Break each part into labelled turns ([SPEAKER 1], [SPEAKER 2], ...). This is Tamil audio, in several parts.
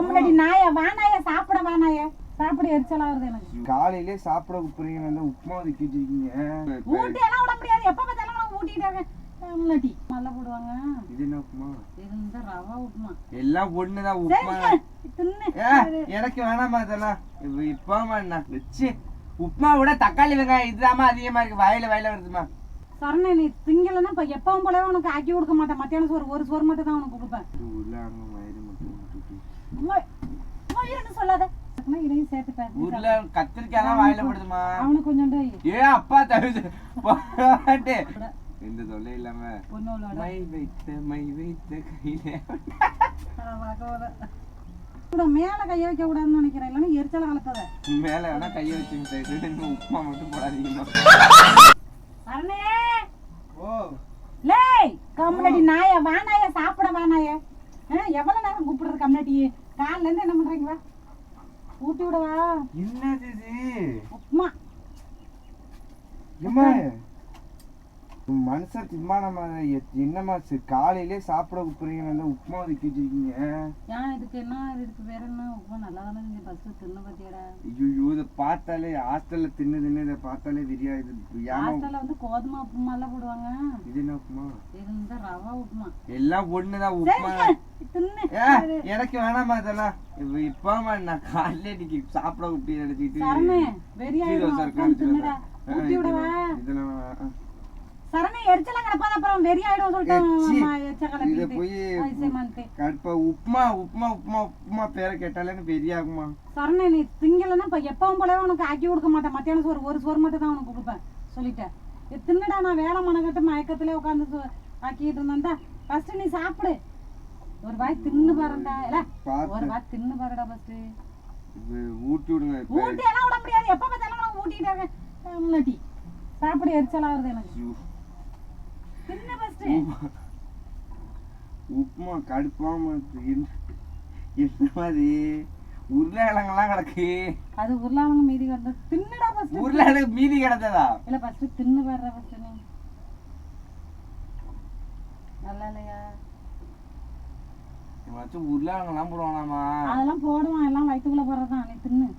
[SPEAKER 1] கம்முனடி நாயா வானாயா சாப்பிட வானாயா சாப்பிட எரிச்சலா வருது எனக்கு.
[SPEAKER 2] காலையிலே சாப்பிட கூப்பிடுறீங்க, வந்து உப்புமா ஒதுக்கி வச்சிருக்கீங்க.
[SPEAKER 1] ஊட்டி எல்லாம் விட முடியாது, எப்ப பார்த்தாலும் ஊட்டிட்டாங்க. முன்னாடி நல்லா போடுவாங்க.
[SPEAKER 2] இது என்ன உப்புமா?
[SPEAKER 1] இது இந்த ரவா உப்புமா.
[SPEAKER 2] எல்லாம் ஒண்ணுதான் உப்புமா. எனக்கு வேணாமா இதெல்லாம். இப்பமா என்ன வச்சு உப்புமா விட தக்காளி வெங்காயம் இதுதாமா அதிகமா இருக்கு, வயல வருதுமா.
[SPEAKER 1] சரண நீ திங்கலன்னா இப்ப எப்பவும் போலவே உனக்கு ஆக்கி கொடுக்க மாட்டேன். மத்தியானம் சோறு ஒரு சோறு மட்டும் தான் உனக்கு கொடுப்பேன். சொல்லாத இதையும் சேர்த்துப்பேன்.
[SPEAKER 2] ஊர்ல கத்திரிக்காய் வாயில போடுதுமா.
[SPEAKER 1] அவனுக்கு கொஞ்சம்
[SPEAKER 2] அப்பா தவிர இந்த தொல்லை இல்லாம மை வைத்த கையில
[SPEAKER 1] மேல கைய வைக்க கூடாதுன்னு நினைக்கிறேன், இல்லன்னா எரிச்சல கலப்பத.
[SPEAKER 2] மேல வேணா கைய வச்சுங்க, உப்புமா மட்டும் போடாதீங்க.
[SPEAKER 1] கம்முனடி நாயா வானாயா சாப்பிட வானாயா எவ்வளவு நேரம் கூப்பிடுறது? கம்முனடி காலைல இருந்து என்ன பண்றீங்களா? ஊட்டி விடவா?
[SPEAKER 2] என்னது இது?
[SPEAKER 1] உப்புமா.
[SPEAKER 2] மனுஷன் திம்மானமா என்னமா காலையிலே சாப்பிட கூப்பிடுறீங்க, வந்து உப்புமா ஒதுக்கி வச்சிருக்கீங்க.
[SPEAKER 1] ஏன் இதுக்கு என்ன, இதுக்கு வேற என்ன? உப்புமா நல்லா தானே நீங்க ஃபர்ஸ்ட் தின்னு பாத்தியாடா?
[SPEAKER 2] ஐயோ இத பார்த்தாலே ஹாஸ்டல்ல தின்னு இத பார்த்தாலே தெரியாது.
[SPEAKER 1] ஹாஸ்டல்ல வந்து கோதுமை உப்புமா எல்லாம் போடுவாங்க.
[SPEAKER 2] இது என்ன உப்புமா?
[SPEAKER 1] இது இந்த ரவா உப்புமா.
[SPEAKER 2] எல்லாம் ஒண்ணுதான் உப்புமா. எனக்கு வேணாமா இதெல்லாம். இப்பமா நான் காலையில இன்னைக்கு சாப்பிட கூப்பிட்டு நினைச்சிட்டு
[SPEAKER 1] சரணே எரிச்சலா கிடப்பாத, அப்புறம் வெறி ஆயிடும்
[SPEAKER 2] உப்புமா உப்புமா உப்புமா உப்புமா பேரை கேட்டாலே வெறி ஆகுமா?
[SPEAKER 1] சரணே நீ திங்கலன்னா இப்ப எப்பவும் போலவே உனக்கு ஆக்கி கொடுக்க மாட்டேன். மத்தியானம் சோறு ஒரு சோறு மட்டும் தான் உனக்கு கொடுப்பேன் சொல்லிட்டேன். தின்னுடா, நான் வேலை மனக்கட்டு மயக்கத்திலே உட்காந்து ஆக்கிட்டு இருந்தேன்டா. ஃபர்ஸ்ட் நீ சாப்பிடு, ஒரு வாய் தின்னு பாருடா. ஒரு வாய் தின்னு பாருடா ஃபர்ஸ்ட்.
[SPEAKER 2] ஊட்டி விடுங்க.
[SPEAKER 1] ஊட்டி எல்லாம் விட முடியாது, எப்ப பார்த்தாலும் ஊட்டிட்டாங்க. முன்னாடி சாப்பிட எரிச்சலா வருது எனக்கு. தின்னு ஃபர்ஸ்ட்.
[SPEAKER 2] உப்புமா கடுப்பாம என்ன மாதிரி உருளைக்கிழங்கெல்லாம் கிடக்கு.
[SPEAKER 1] அது உருளைக்கிழங்கு மீதி கிடந்தது. தின்னுடா ஃபர்ஸ்ட்.
[SPEAKER 2] உருளைக்கிழங்கு மீதி கிடந்ததா?
[SPEAKER 1] இல்ல ஃபர்ஸ்ட் தின்னு பாருடா ஃபர்ஸ்ட். நீ நல்லா இல்லையா?
[SPEAKER 2] உருளைக்கிழங்கெல்லாம் போடுவானாமா?
[SPEAKER 1] அதெல்லாம் போடுவான், எல்லாம் வயிற்றுக்குள்ள போறதுதான். நீ தின்னு.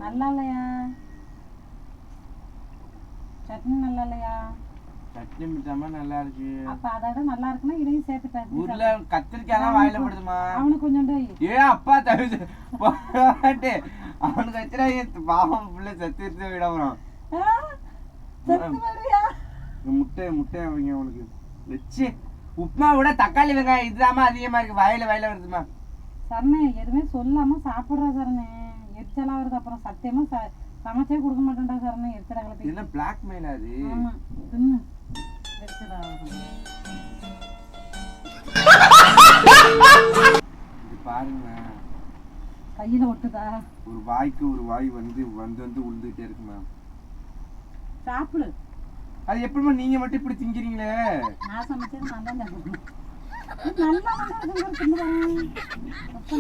[SPEAKER 1] நல்லா இல்லையா? சட்னி நல்லா இல்லையா?
[SPEAKER 2] சட்னி மிட்டாம நல்லா இருக்கு.
[SPEAKER 1] அப்ப அதோட நல்லா இருக்குன்னா இதையும் சேர்த்துப்பேன்.
[SPEAKER 2] ஊர்ல கத்திரிக்காய் வாயில போடுதுமா.
[SPEAKER 1] அவனுக்கு கொஞ்சம்
[SPEAKER 2] அப்பா தவிர அவனுக்கு வச்சுனா பாவம் பிள்ளை செத்து விடவும். முட்டை முட்டை அவங்க அவனுக்கு வச்சு உப்புமா விட தக்காளி வெங்காயம் இதுதாமா அதிகமா இருக்கு, வயல வருதுமா.
[SPEAKER 1] சரணே எதுவுமே சொல்லாம சாப்பிடுறா சரணே, எரிச்சலா வருது. அப்புறம் சத்தியமா சமைச்சே கொடுக்க மாட்டேன்டா சரணே, எரிச்சலா கலப்பி.
[SPEAKER 2] இதெல்லாம் பிளாக் மெயில் ஆகுது.
[SPEAKER 1] ஆமா தின்னு எரிச்சலா வருது.
[SPEAKER 2] இது பாருங்க
[SPEAKER 1] கையில ஒட்டுதா?
[SPEAKER 2] ஒரு வாய்க்கு ஒரு வாய் வந்து உழுந்துட்டே இருக்கு மேம்.
[SPEAKER 1] சாப்பிடு.
[SPEAKER 2] அது எப்படிமா நீங்க மட்டும் இப்படி திங்கிறீங்களே?
[SPEAKER 1] நான் சமைச்சது நான் தான் சாப்பிடுறேன். நல்லா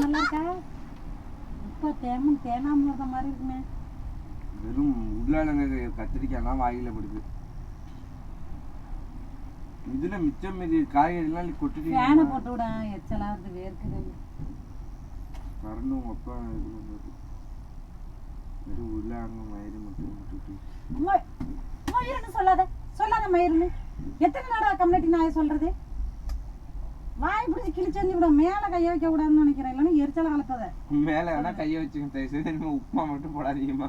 [SPEAKER 1] நல்லா இருக்கா? இப்ப தேனாம இருக்க மாதிரி இருக்குமே.
[SPEAKER 2] வெறும் உருளைக்கிழங்கு கத்திரிக்காய்லாம் வாயில படுது. இதுல மிச்சம் மீதி காய்கறி எல்லாம் நீ கொட்டிட்டு
[SPEAKER 1] ஃபேனை போட்டு விட எச்சலா வருது, வேர்க்குது.
[SPEAKER 2] வரணும் அப்பா. வெறும் உருளைக்கிழங்கு மயிறு மட்டும்
[SPEAKER 1] மயிறுன்னு சொல்லாத மயிறுன்னு. எத்தனை நாடா கம்யூனிட்டி நான் சொல்றது? வாய் பிடிச்சி கிழிச்சு விட. மேல கைய வைக்க கூடாதுன்னு நினைக்கிறேன், இல்லன்னா எரிச்சல கலப்பத.
[SPEAKER 2] மேல வேணா கைய வச்சுக்க, உப்புமா மட்டும் போடாதீங்கம்மா.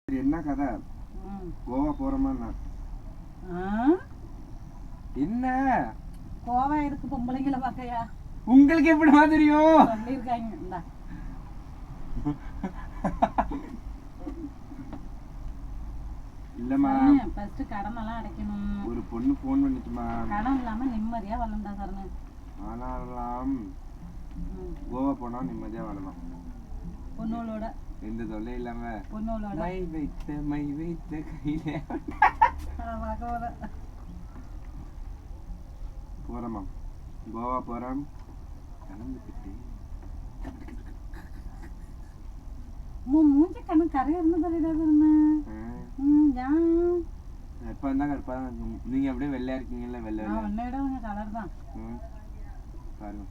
[SPEAKER 2] என்ன கதை? கோவா போறோமா? என்ன
[SPEAKER 1] கோவா இருக்கு பொம்பளைங்களை பாக்கையா?
[SPEAKER 2] உங்களுக்கு எப்படிமா தெரியும்?
[SPEAKER 1] சொல்லிருக்காங்க.
[SPEAKER 2] இல்லம்மா
[SPEAKER 1] ஃபர்ஸ்ட் கடன் எல்லாம் அடைக்கணும்.
[SPEAKER 2] ஒரு பொண்ணு போன் பண்ணிட்டுமா,
[SPEAKER 1] கடன் இல்லாம நிம்மதியா வாழண்டா சரணே.
[SPEAKER 2] ஆனாலாம் கோவா போனா நிம்மதியா வாழலாம்.
[SPEAKER 1] பொண்ணோட
[SPEAKER 2] எந்த தொல்லை இல்லாம
[SPEAKER 1] பொண்ணோட
[SPEAKER 2] மை வைத்த கையில போறோமா? கோவா போறோம் கலந்துக்கிட்டு.
[SPEAKER 1] மூஞ்சி கண்ணு கரையா இருந்தது.
[SPEAKER 2] எப்ப இருந்தா கருப்பா நீங்க அப்படியே வெள்ளையா இருக்கீங்கல்ல? வெள்ளை கலர் தான் பாருங்க.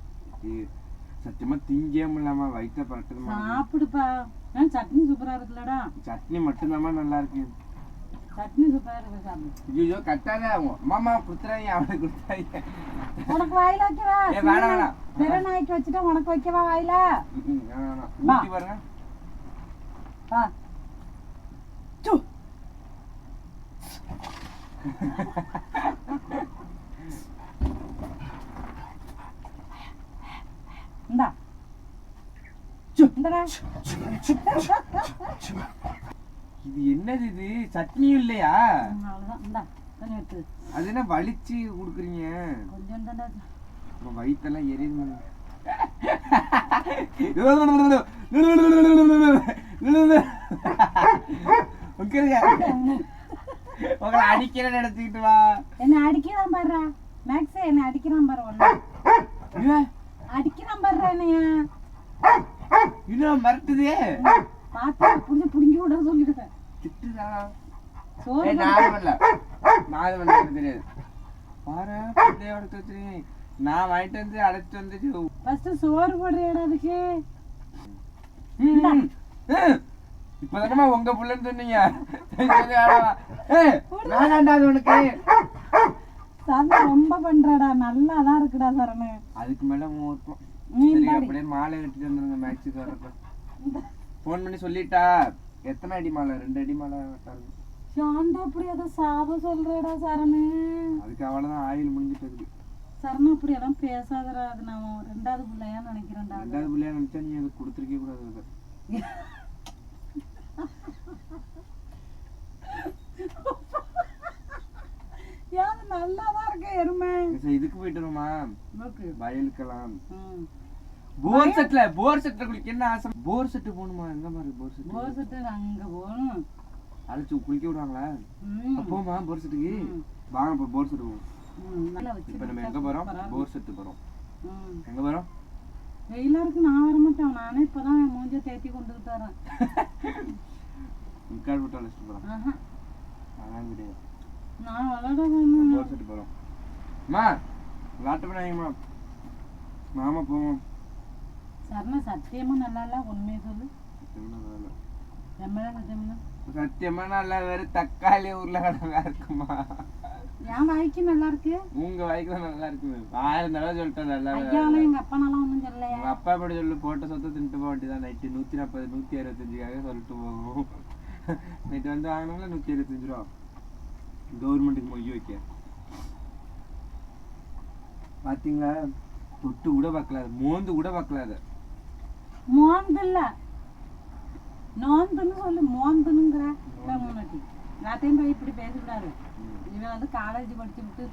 [SPEAKER 2] சத்தியமா திங்கே முடியலாமா, வயிற்ற பரட்டுதுமா.
[SPEAKER 1] சாப்பிடுப்பா. சட்னி சூப்பரா இருக்குல்லடா.
[SPEAKER 2] சட்னி மட்டும்தாம்மா நல்லா இருக்கு.
[SPEAKER 1] சட்னி சூப்பரா இருக்கு, சாப்பிடு.
[SPEAKER 2] ஐயோ கட்டாத, அம்மா குடுத்துறாங்க, அவனுக்கு குடுத்தாங்க.
[SPEAKER 1] உனக்கு வாயில வைக்கவா?
[SPEAKER 2] வேணாம் வேணாம்,
[SPEAKER 1] வெற நாய்க்கு வச்சுட்டா உனக்கு வைக்கவா வாயில?
[SPEAKER 2] வேணாம், ஊத்தி பாருங்க.
[SPEAKER 1] வா. சு. இந்தா. இந்தடா.
[SPEAKER 2] இது என்னது, இது சட்னியும் இல்லையா?
[SPEAKER 1] அவ்வளவுதான். இந்தா கொஞ்சம் எடுத்து.
[SPEAKER 2] அது என்ன வலிச்சு குடுக்குறீங்க?
[SPEAKER 1] கொஞ்சம் தான்டா.
[SPEAKER 2] வயிற்றெல்லாம் எரியுது. உங்களை அடிக்கிறேன்னு எடுத்துக்கிட்டு வா.
[SPEAKER 1] என்ன அடிக்கிறான் பாருடா மேக்ஸ், என்ன அடிக்கிறான் பாரு. ஒண்ணு அடிக்கிறான் பாருடா என்னைய.
[SPEAKER 2] இன்னும் மறட்டுதே.
[SPEAKER 1] பாத்து புடிஞ்சு புடிங்கி விட சொல்லிடுறேன்.
[SPEAKER 2] திட்டுதா?
[SPEAKER 1] சோறு
[SPEAKER 2] நாலு பண்ணல, நாலு பண்ணல, எனக்கு தெரியாது. பாரு பிள்ளையோட தூத்துறீ. நான் வாங்கிட்டு வந்து அடைச்சிட்டு வந்துச்சு.
[SPEAKER 1] ஃபர்ஸ்ட் சோறு போடுறியாடா அதுக்கு?
[SPEAKER 2] இப்பதானமா உங்க புள்ளன்னு சொன்னீங்க. வேணாண்டா அது உனக்கு.
[SPEAKER 1] சாமி ரொம்ப பண்றடா, நல்லாதான் இருக்குடா சரணு.
[SPEAKER 2] அதுக்கு மேல மூர்க்கும்.
[SPEAKER 1] நீ
[SPEAKER 2] சரி அப்படியே மாலை கட்டிட்டு வந்துருங்க மேக்ஸுக்கு வரப்ப. போன் பண்ணி சொல்லிட்டா. எத்தனை அடி மாலை? 2 அடி மாலை வெட்டாரு.
[SPEAKER 1] சாந்தா அப்படி அதை சாப சொல்றடா சரணு.
[SPEAKER 2] அதுக்கு அவ்வளவுதான், ஆயில் முடிஞ்சிட்டு இருக்கு.
[SPEAKER 1] சரணு அப்படி எல்லாம் பேசாதடா. அது நான் 2வது பிள்ளையா நினைக்கிறேன்டா.
[SPEAKER 2] 2வது பிள்ளையா நினைச்சா நீ அதை கொடுத்துருக்கே கூடாது.
[SPEAKER 1] யாரு நல்லாதான் இருக்க எருமை.
[SPEAKER 2] இதுக்கு போயிட்டு வருமா
[SPEAKER 1] ஓகே.
[SPEAKER 2] வயலுக்கெல்லாம்? போர் செட்ல குளிக்க என்ன ஆசை? போர் செட்டு போகணுமா? எங்க மாதிரி போர் செட்?
[SPEAKER 1] போர் செட்டு அங்க போகணும்.
[SPEAKER 2] அழைச்சு குளிக்க விடுவாங்களா? போமா போர் செட்டுக்கு? வாங்க இப்ப போர் செட்டு போவோம். இப்ப நம்ம எங்க போறோம்? போர் செட்டு போறோம். எங்க போறோம்?
[SPEAKER 1] வெயிலா இருக்கு, நான் வர மாட்டேன். நானே இப்பதான் மூஞ்ச தேத்தி கொண்டுட்டு வரேன்.
[SPEAKER 2] முக்கால் போட்டு அழைச்சிட்டு போறோம். அதான் கிடையாது,
[SPEAKER 1] நான் விளையாட
[SPEAKER 2] போர் செட்டு போறோம். அம்மா விளாட்டு பண்ணாங்கம்மா, மாமா போவோம்.
[SPEAKER 1] சரண சத்தியமா நல்லா இல்ல, உண்மையை சொல்லு.
[SPEAKER 2] சத்தியமா நல்லா வேற தக்காளி உருளைக்கிழங்கா இருக்குமா?
[SPEAKER 1] என் வாய்க்கு நல்லா இருக்கு,
[SPEAKER 2] உங்க வாய்க்கு நல்லா இருக்கு. 1000 தடவை சொல்லிட்டேன் நல்லா.
[SPEAKER 1] ஐயாவும் எங்க அப்பா நல்லா ஒண்ணும் சொல்லலையா?
[SPEAKER 2] உங்க அப்பா இப்படி சொல்லு, போட்ட சொத்தை தின்ட்டு போக வேண்டியதான். நைட்டு 140 165 சொல்லிட்டு போகும். நைட்டு வந்து வாங்கினாங்களா 125 ரூபா கவர்மெண்ட்டுக்கு மொய் வைக்க. பாத்தீங்களா, தொட்டு கூட பார்க்கலாது, மோந்து கூட பார்க்கலாது.
[SPEAKER 1] மோந்து இல்ல நோந்துன்னு சொல்லு. மோந்துனுங்கிற முன்னாடி எல்லாத்தையும் போய் இப்படி பேசக்கூடாது. இவன் வந்து காலேஜ் படிச்சு விட்டு